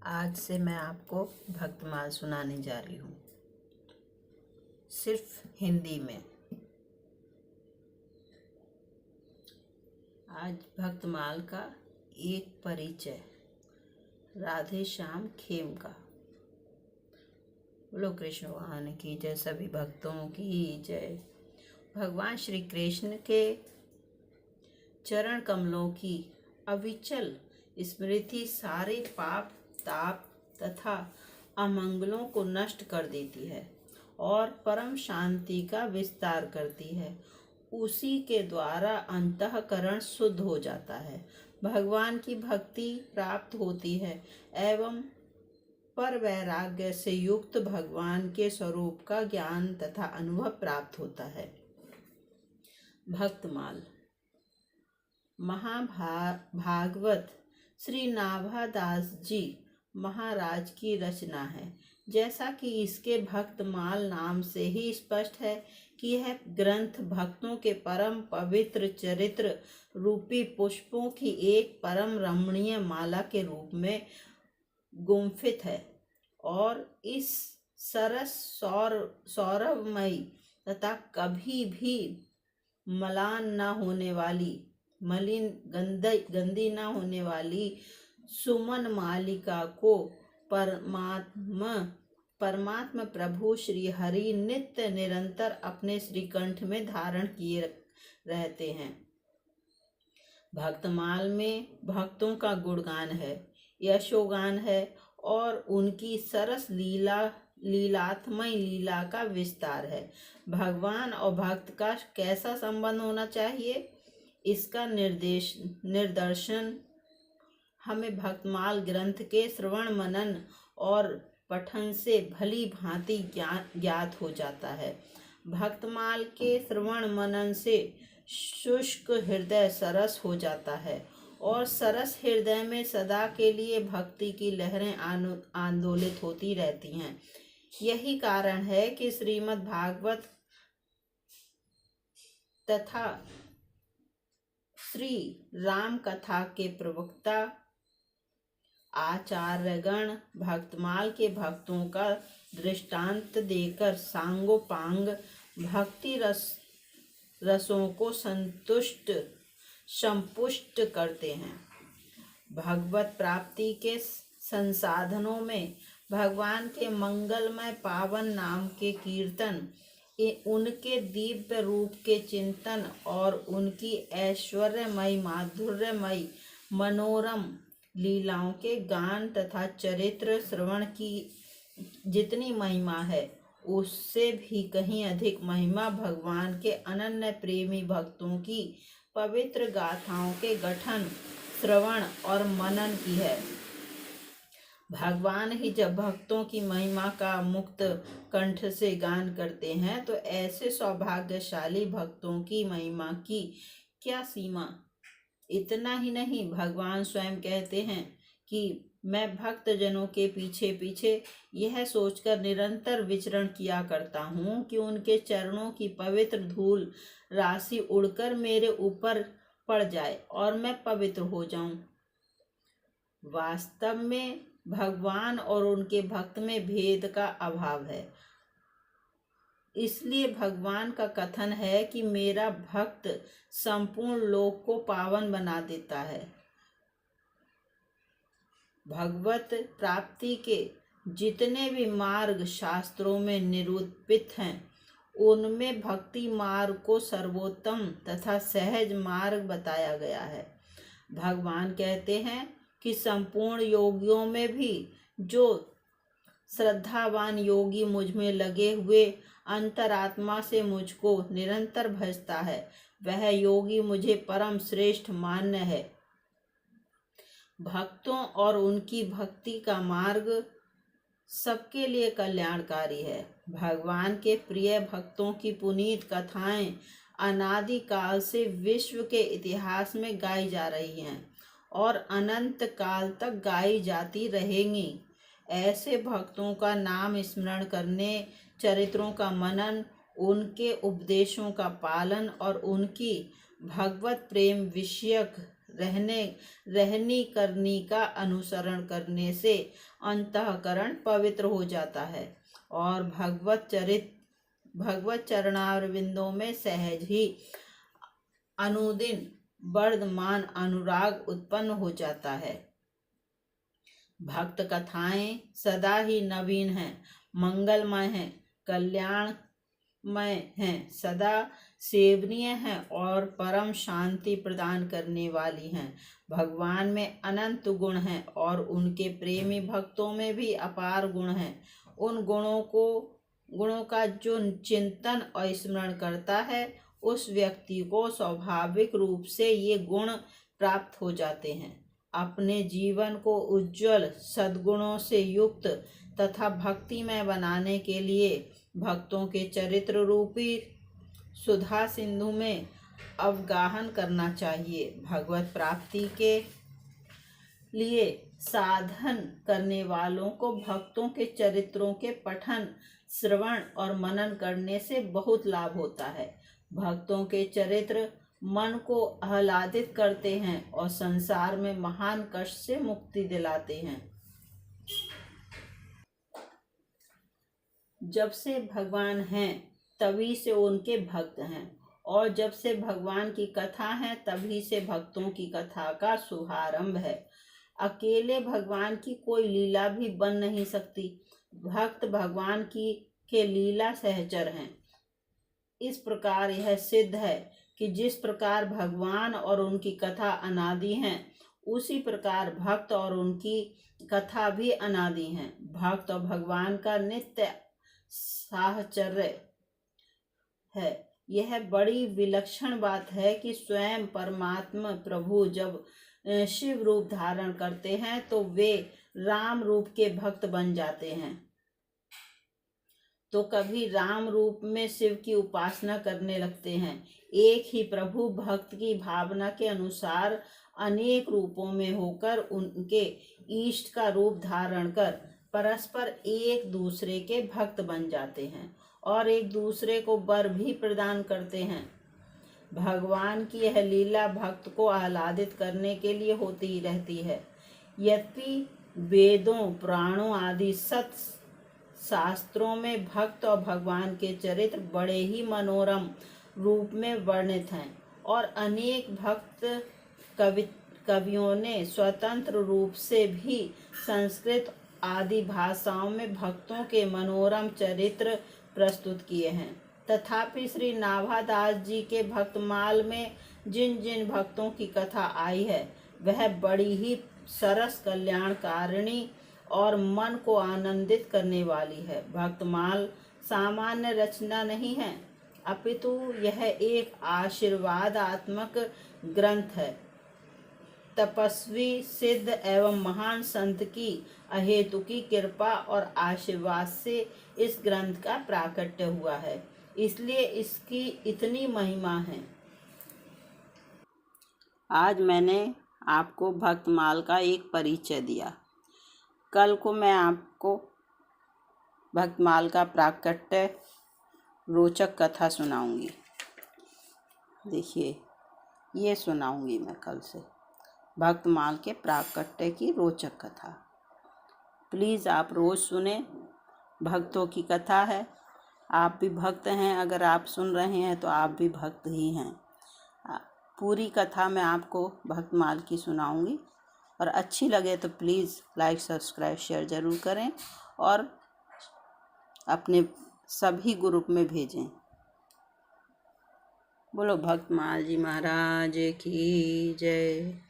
आज से मैं आपको भक्तमाल सुनाने जा रही हूँ, सिर्फ हिंदी में। आज भक्तमाल का एक परिचय राधे श्याम खेम का। बोलो कृष्ण भगवान की जय, सभी भक्तों की जय। भगवान श्री कृष्ण के चरण कमलों की अविचल स्मृति सारे पाप ताप तथा अमंगलों को नष्ट कर देती है और परम शांति का विस्तार करती है। उसी के द्वारा अंतःकरण शुद्ध हो जाता है, भगवान की भक्ति प्राप्त होती है एवं पर वैराग्य से युक्त भगवान के स्वरूप का ज्ञान तथा अनुभव प्राप्त होता है। भक्तमाल महाभागवत श्री नाभादास जी महाराज की रचना है। जैसा कि इसके भक्तमाल नाम से ही स्पष्ट है कि यह ग्रंथ भक्तों के परम पवित्र चरित्र रूपी पुष्पों की एक परम रमणीय माला के रूप में गुम्फित है और इस सरस सौरभमयी तथा कभी भी मलान न होने वाली गंदी न होने वाली सुमन मालिका को परमात्मा प्रभु श्री हरि नित्य निरंतर अपने श्रीकंठ में धारण किए रहते हैं। भक्तमाल में भक्तों का गुणगान है, यशोगान है और उनकी सरस लीलात्मय लीला का विस्तार है। भगवान और भक्त का कैसा संबंध होना चाहिए, इसका निर्दर्शन हमें भक्तमाल ग्रंथ के श्रवण मनन और पठन से भली भांति ज्ञात हो जाता है। भक्तमाल के श्रवण मनन से शुष्क हृदय सरस हो जाता है और सरस हृदय में सदा के लिए भक्ति की लहरें आंदोलित होती रहती हैं। यही कारण है कि श्रीमद् भागवत तथा श्री राम कथा के प्रवक्ता आचार्यगण भक्तमाल के भक्तों का दृष्टांत देकर सांगोपांग भक्ति रसों को संपुष्ट करते हैं। भगवत प्राप्ति के संसाधनों में भगवान के मंगलमय पावन नाम के कीर्तन, उनके दिव्य रूप के चिंतन और उनकी ऐश्वर्यमयी माधुर्यमयी मनोरम लीलाओं के गान तथा चरित्र श्रवण की जितनी महिमा है, उससे भी कहीं अधिक महिमा भगवान के अनन्य प्रेमी भक्तों की पवित्र गाथाओं के गठन, श्रवण और मनन की है। भगवान ही जब भक्तों की महिमा का मुक्त कंठ से गान करते हैं तो ऐसे सौभाग्यशाली भक्तों की महिमा की क्या सीमा। इतना ही नहीं, भगवान स्वयं कहते हैं कि मैं भक्त जनों के पीछे पीछे यह सोचकर निरंतर विचरण किया करता हूँ कि उनके चरणों की पवित्र धूल राशि उड़कर मेरे ऊपर पड़ जाए और मैं पवित्र हो जाऊं। वास्तव में भगवान और उनके भक्त में भेद का अभाव है। इसलिए भगवान का कथन है कि मेरा भक्त संपूर्ण लोक को पावन बना देता है। भगवत प्राप्ति के जितने भी मार्ग शास्त्रों में निरूपित हैं, उनमें भक्ति मार्ग को सर्वोत्तम तथा सहज मार्ग बताया गया है। भगवान कहते हैं कि संपूर्ण योगियों में भी जो श्रद्धावान योगी मुझ में लगे हुए अंतरात्मा से मुझको निरंतर भजता है, वह योगी मुझे परम श्रेष्ठ मान्य है। भक्तों और उनकी भक्ति का मार्ग सबके लिए कल्याणकारी है। भगवान के प्रिय भक्तों की पुनीत कथाएं अनादि काल से विश्व के इतिहास में गाई जा रही हैं और अनंत काल तक गाई जाती रहेंगी। ऐसे भक्तों का नाम स्मरण करने, चरित्रों का मनन, उनके उपदेशों का पालन और उनकी भगवत प्रेम विषयक रहनी करनी का अनुसरण करने से अंतःकरण पवित्र हो जाता है और भगवत चरणारविंदों में सहज ही अनुदिन वर्धमान अनुराग उत्पन्न हो जाता है। भक्त कथाएं सदा ही नवीन हैं, मंगलमय हैं, कल्याणमय हैं, सदा सेवनीय हैं और परम शांति प्रदान करने वाली हैं। भगवान में अनंत गुण हैं और उनके प्रेमी भक्तों में भी अपार गुण हैं। उन गुणों का जो चिंतन और स्मरण करता है उस व्यक्ति को स्वाभाविक रूप से ये गुण प्राप्त हो जाते हैं। अपने जीवन को उज्जवल सद्गुणों से युक्त तथा भक्तिमय बनाने के लिए भक्तों के चरित्र रूपी सुधा सिंधु में अवगाहन करना चाहिए। भगवत प्राप्ति के लिए साधन करने वालों को भक्तों के चरित्रों के पठन, श्रवण और मनन करने से बहुत लाभ होता है। भक्तों के चरित्र मन को आह्लादित करते हैं और संसार में महान कष्ट से मुक्ति दिलाते हैं। जब से भगवान हैं तभी से उनके भक्त हैं और जब से भगवान की कथा है तभी से भक्तों की कथा का शुभारंभ है। अकेले भगवान की कोई लीला भी बन नहीं सकती। भक्त भगवान के लीला सहचर हैं। इस प्रकार यह सिद्ध है कि जिस प्रकार भगवान और उनकी कथा अनादि हैं उसी प्रकार भक्त और उनकी कथा भी अनादि हैं। भक्त और भगवान का नित्य साहचर्य है। यह बड़ी विलक्षण बात है कि स्वयं परमात्मा प्रभु जब शिव रूप धारण करते हैं तो वे राम रूप के भक्त बन जाते हैं, तो कभी राम रूप में शिव की उपासना करने लगते हैं। एक ही प्रभु भक्त की भावना के अनुसार अनेक रूपों में होकर उनके इष्ट का रूप धारण कर परस्पर एक दूसरे के भक्त बन जाते हैं और एक दूसरे को वर भी प्रदान करते हैं। भगवान की यह लीला भक्त को आह्लादित करने के लिए होती ही रहती है। यद्यपि वेदों, पुराणों आदि सत शास्त्रों में भक्त और भगवान के चरित्र बड़े ही मनोरम रूप में वर्णित हैं और अनेक भक्त कवियों ने स्वतंत्र रूप से भी संस्कृत आदि भाषाओं में भक्तों के मनोरम चरित्र प्रस्तुत किए हैं। तथापि श्री नाभादास जी के भक्तमाल में जिन जिन भक्तों की कथा आई है वह बड़ी ही सरस, कल्याणकारिणी और मन को आनंदित करने वाली है। भक्तमाल सामान्य रचना नहीं है, अपितु यह एक आशीर्वादात्मक ग्रंथ है। तपस्वी, सिद्ध एवं महान संत की अहेतुकी कृपा और आशीर्वाद से इस ग्रंथ का प्राकट्य हुआ है, इसलिए इसकी इतनी महिमा है। आज मैंने आपको भक्तमाल का एक परिचय दिया। कल को मैं आपको भक्तमाल का प्राकट्य रोचक कथा सुनाऊंगी। देखिए, ये सुनाऊंगी मैं कल से भक्तमाल के प्राकट्य की रोचक कथा। प्लीज़ आप रोज़ सुने। भक्तों की कथा है, आप भी भक्त हैं। अगर आप सुन रहे हैं तो आप भी भक्त ही हैं। पूरी कथा मैं आपको भक्तमाल की सुनाऊंगी और अच्छी लगे तो प्लीज़ लाइक, सब्सक्राइब, शेयर ज़रूर करें और अपने सभी ग्रुप में भेजें। बोलो भक्तमाल जी महाराज की जय।